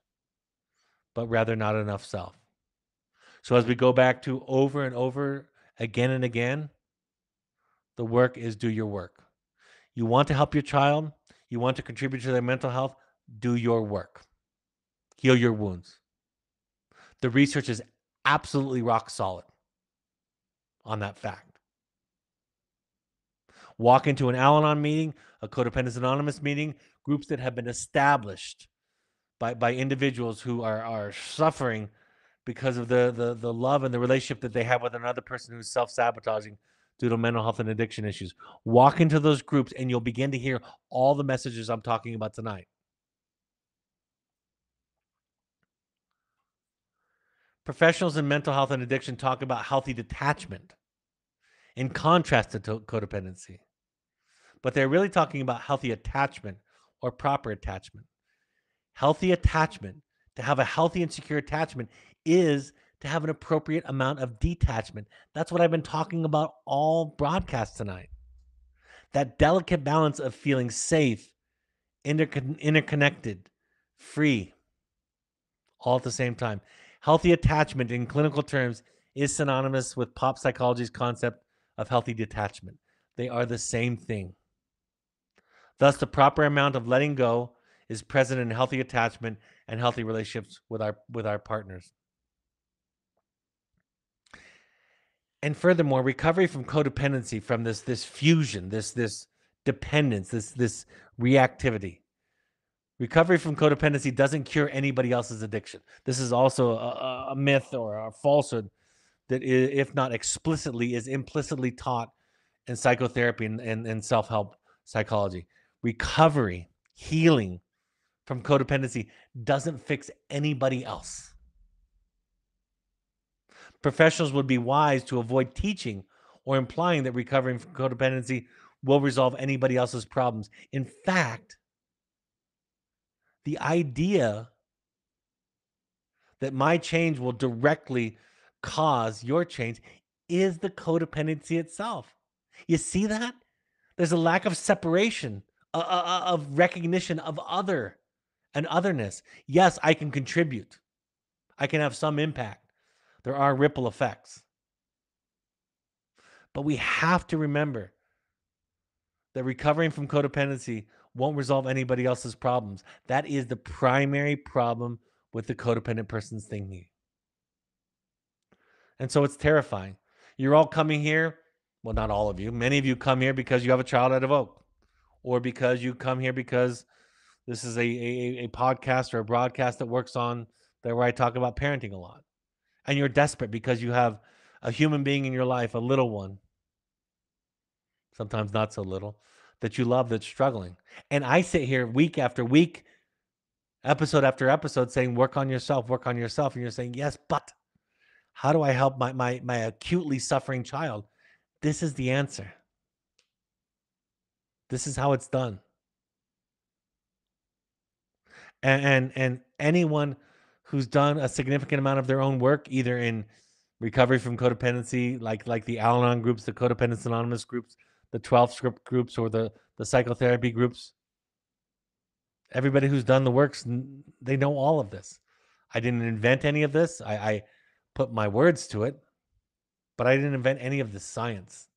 but rather not enough self. So as we go back to over and over again and again, the work is do your work. You want to help your child, you want to contribute to their mental health, do your work. Heal your wounds. The research is absolutely rock solid on that fact. Walk into an Al Anon meeting, a Codependence Anonymous meeting, groups that have been established by individuals who are suffering because of the love and the relationship that they have with another person who's self-sabotaging due to mental health and addiction issues. Walk into those groups and you'll begin to hear all the messages I'm talking about tonight. Professionals in mental health and addiction talk about healthy detachment in contrast to codependency. But they're really talking about healthy attachment or proper attachment. Healthy attachment, to have a healthy and secure attachment, is to have an appropriate amount of detachment. That's what I've been talking about all broadcast tonight. That delicate balance of feeling safe, interconnected, free, all at the same time. Healthy attachment in clinical terms is synonymous with pop psychology's concept of healthy detachment. They are the same thing. Thus, the proper amount of letting go is present in healthy attachment and healthy relationships with our partners. And furthermore, recovery from codependency, from this fusion, this dependence, this reactivity. Recovery from codependency doesn't cure anybody else's addiction. This is also a myth or a falsehood that, if not explicitly, is implicitly taught in psychotherapy and self-help psychology. Recovery, healing from codependency doesn't fix anybody else. Professionals would be wise to avoid teaching or implying that recovering from codependency will resolve anybody else's problems. In fact, the idea that my change will directly cause your change is the codependency itself. You see that? There's a lack of separation, of recognition of other and otherness. Yes, I can contribute. I can have some impact. There are ripple effects. But we have to remember that recovering from codependency won't resolve anybody else's problems. That is the primary problem with the codependent person's thinking. And so it's terrifying. You're all coming here. Well, not all of you. Many of you come here because you have a child at Evoke, or because you come here because this is a podcast or a broadcast that works on there where I talk about parenting a lot. And you're desperate because you have a human being in your life, a little one, sometimes not so little, that you love, that's struggling. And I sit here week after week, episode after episode saying, work on yourself, work on yourself. And you're saying, yes, but how do I help my acutely suffering child? This is the answer. This is how it's done. And anyone who's done a significant amount of their own work, either in recovery from codependency, like the Al-Anon groups, the Codependence Anonymous groups, the 12 script groups, or the psychotherapy groups, everybody who's done the works, they know all of this. I didn't invent any of this. I put my words to it, but I didn't invent any of the science.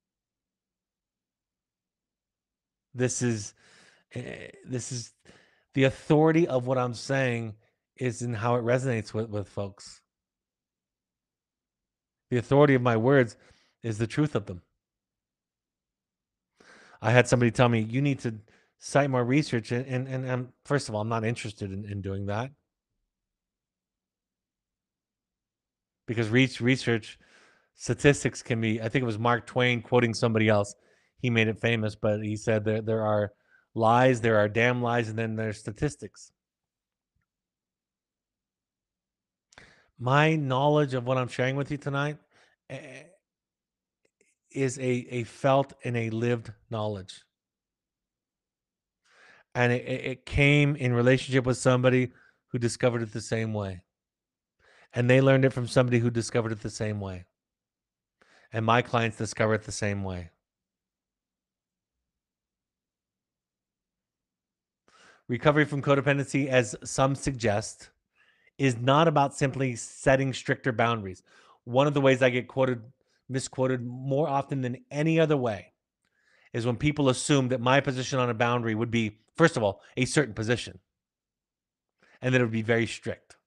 This is the authority of what I'm saying is in how it resonates with folks. The authority of my words is the truth of them. I had somebody tell me, you need to cite more research. And first of all, I'm not interested in doing that. Because research statistics can be, I think it was Mark Twain quoting somebody else. He made it famous, but he said there are lies, there are damn lies, and then there's statistics. My knowledge of what I'm sharing with you tonight is a felt and a lived knowledge. And it came in relationship with somebody who discovered it the same way. And they learned it from somebody who discovered it the same way. And my clients discover it the same way. Recovery from codependency, as some suggest, is not about simply setting stricter boundaries. One of the ways I get misquoted more often than any other way is when people assume that my position on a boundary would be, first of all, a certain position, and that it would be very strict.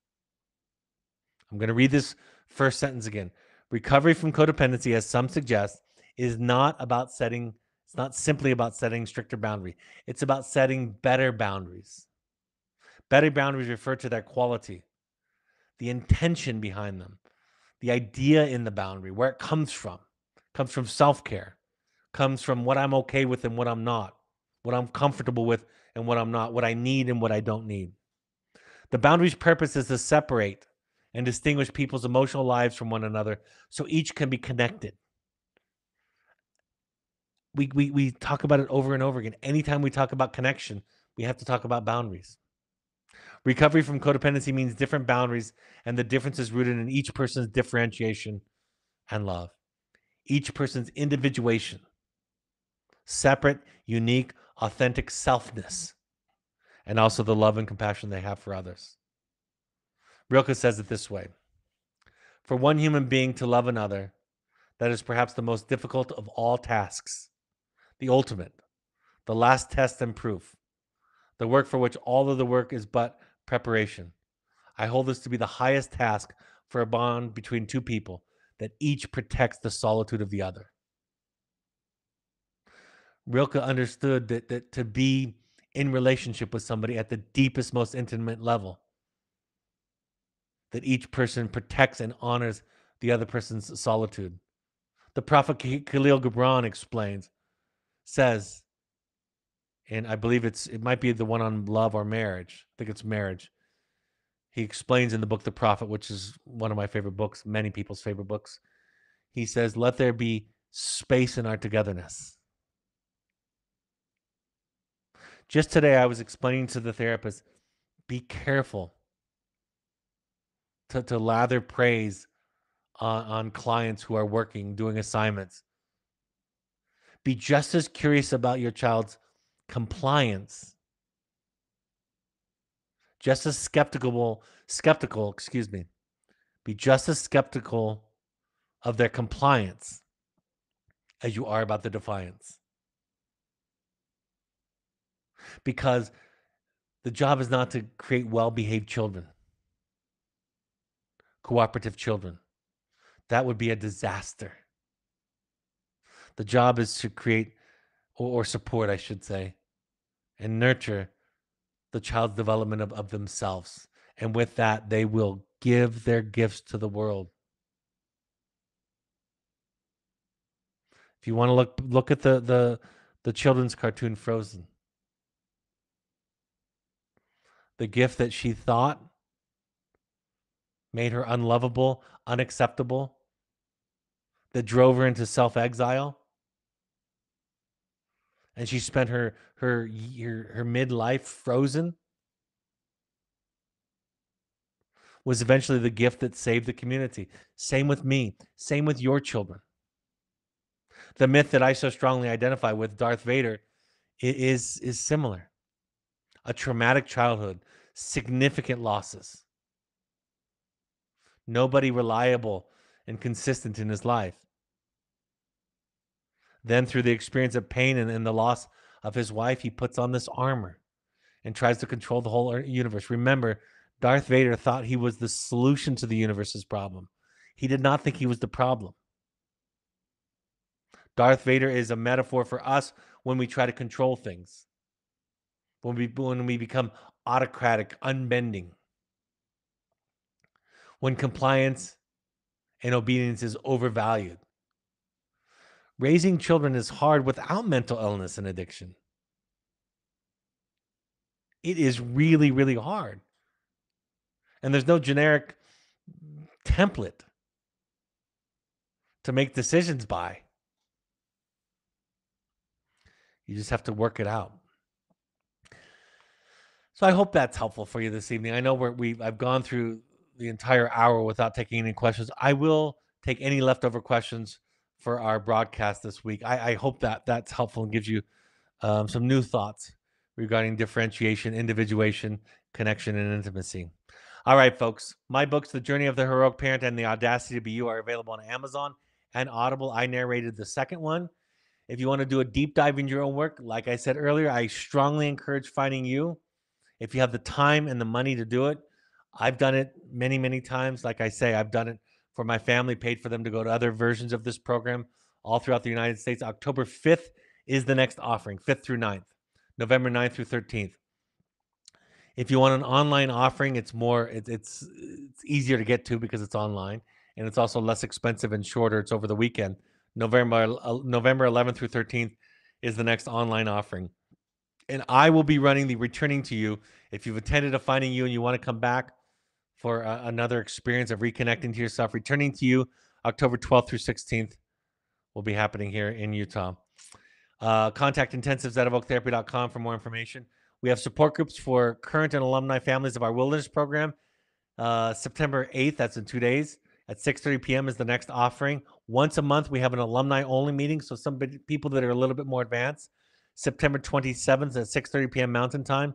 I'm going to read this first sentence again. Recovery from codependency, as some suggest, is not it's not simply about setting stricter boundary. It's about setting better boundaries. Better boundaries refer to their quality, the intention behind them, the idea in the boundary, where it comes from. It comes from self-care, comes from what I'm okay with and what I'm not, what I'm comfortable with and what I'm not, what I need and what I don't need. The boundary's purpose is to separate and distinguish people's emotional lives from one another so each can be connected. We talk about it over and over again. Anytime we talk about connection, we have to talk about boundaries. Recovery from codependency means different boundaries, and the difference is rooted in each person's differentiation and love, each person's individuation, separate, unique, authentic selfness, and also the love and compassion they have for others. Rilke says it this way: for one human being to love another, that is perhaps the most difficult of all tasks, the ultimate, the last test and proof, the work for which all of the work is but preparation. I hold this to be the highest task for a bond between two people, that each protects the solitude of the other. Rilke understood that to be in relationship with somebody at the deepest, most intimate level, that each person protects and honors the other person's solitude. The Prophet Khalil Gibran says, and I believe it might be the one on love or marriage. I think it's marriage. He explains in the book The Prophet, which is one of my favorite books, many people's favorite books. He says, let there be space in our togetherness. Just today, I was explaining to the therapist, be careful to lather praise on clients who are working, doing assignments. Be just as curious about your child's compliance, just as skeptical, be just as skeptical of their compliance as you are about the defiance. Because the job is not to create well-behaved children, cooperative children. That would be a disaster. The job is to create or support, I should say, and nurture the child's development of themselves. And with that, they will give their gifts to the world. If you want to look at the children's cartoon Frozen, the gift that she thought made her unlovable, unacceptable, that drove her into self-exile, and she spent her midlife frozen, was eventually the gift that saved the community. Same with me. Same with your children. The myth that I so strongly identify with, Darth Vader, is similar. A traumatic childhood, significant losses, nobody reliable and consistent in his life. Then through the experience of pain and the loss of his wife, he puts on this armor and tries to control the whole universe. Remember, Darth Vader thought he was the solution to the universe's problem. He did not think he was the problem. Darth Vader is a metaphor for us when we try to control things, when we become autocratic, unbending, when compliance and obedience is overvalued. Raising children is hard without mental illness and addiction. It is really, really hard. And there's no generic template to make decisions by. You just have to work it out. So I hope that's helpful for you this evening. I know I've gone through the entire hour without taking any questions. I will take any leftover questions for our broadcast this week. I hope that that's helpful and gives you some new thoughts regarding differentiation, individuation, connection, and intimacy. All right, folks. My books, The Journey of the Heroic Parent and The Audacity to Be You, are available on Amazon and Audible. I narrated the second one. If you want to do a deep dive into your own work, like I said earlier, I strongly encourage finding you. If you have the time and the money to do it, I've done it many, many times. Like I say, I've done it for my family, paid for them to go to other versions of this program all throughout the United States. October 5th is the next offering, 5th through 9th, November 9th through 13th. If you want an online offering, it's easier to get to because it's online, and it's also less expensive and shorter. It's over the weekend. November 11th through 13th is the next online offering. And I will be running the Returning to You. If you've attended a Finding You and you want to come back for another experience of reconnecting to yourself, Returning to You, October 12th through 16th, will be happening here in Utah. Contact intensives at evoketherapy.com for more information. We have support groups for current and alumni families of our wilderness program. September 8th, that's in 2 days, at 6:30 p.m. is the next offering. Once a month, we have an alumni-only meeting, so some people that are a little bit more advanced. September 27th at 6:30 p.m. Mountain Time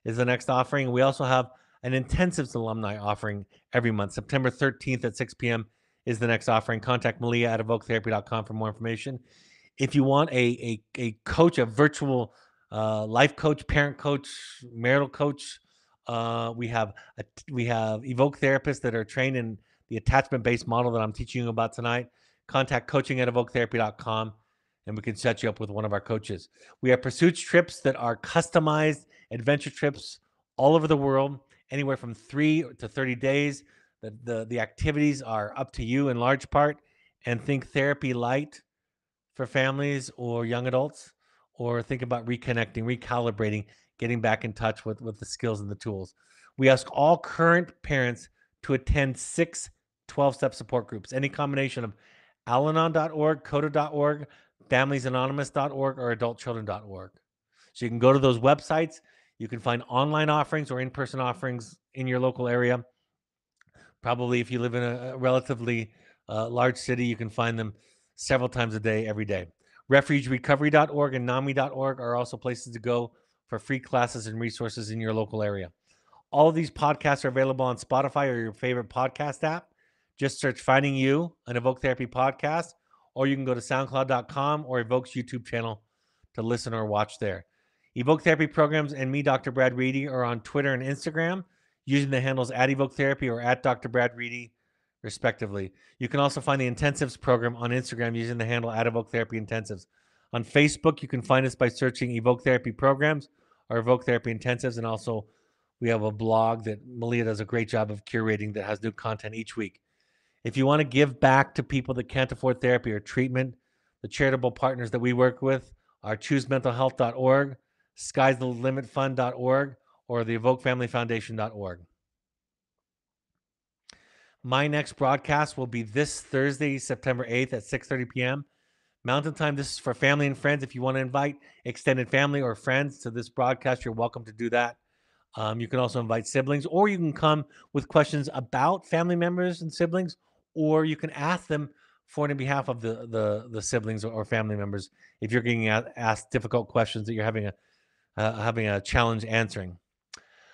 is the next offering. We also have an intensives alumni offering every month. September 13th at 6 p.m. is the next offering. Contact Malia at evoketherapy.com for more information. If you want a coach, a virtual life coach, parent coach, marital coach, we have Evoke therapists that are trained in the attachment-based model that I'm teaching you about tonight. Contact coaching at evoketherapy.com, and we can set you up with one of our coaches. We have pursuits trips that are customized adventure trips all over the world, anywhere from 3 to 30 days. The activities are up to you in large part, and think therapy light for families or young adults, or think about reconnecting, recalibrating, getting back in touch with the skills and the tools. We ask all current parents to attend 6 12-step support groups, any combination of Al-Anon.org, CODA.org, FamiliesAnonymous.org, or AdultChildren.org. So you can go to those websites. You can find online offerings or in-person offerings in your local area. Probably if you live in a relatively large city, you can find them several times a day, every day. RefugeRecovery.org and NAMI.org are also places to go for free classes and resources in your local area. All of these podcasts are available on Spotify or your favorite podcast app. Just search Finding You, an Evoke Therapy podcast, or you can go to SoundCloud.com or Evoke's YouTube channel to listen or watch there. Evoke Therapy Programs and me, Dr. Brad Reedy, are on Twitter and Instagram using the handles at Evoke Therapy or at Dr. Brad Reedy, respectively. You can also find the Intensives program on Instagram using the handle at Evoke Therapy Intensives. On Facebook, you can find us by searching Evoke Therapy Programs or Evoke Therapy Intensives, and also we have a blog that Malia does a great job of curating that has new content each week. If you want to give back to people that can't afford therapy or treatment, the charitable partners that we work with are ChooseMentalHealth.org, Sky'sTheLimitFund.org, or the EvokeFamilyFoundation.org. My next broadcast will be this Thursday, September 8th at 6:30 p.m. Mountain Time. This is for family and friends. If you want to invite extended family or friends to this broadcast, you're welcome to do that. You can also invite siblings, or you can come with questions about family members and siblings, or you can ask them for on behalf of the siblings or family members if you're getting asked difficult questions that you're having a challenge answering.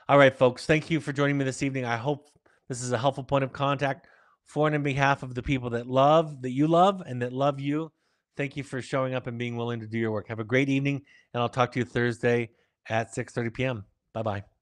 All right, folks, thank you for joining me this evening. I hope this is a helpful point of contact for and on behalf of the people that you love and that love you. Thank you for showing up and being willing to do your work. Have a great evening, and I'll talk to you Thursday at 6:30 p.m. Bye-bye.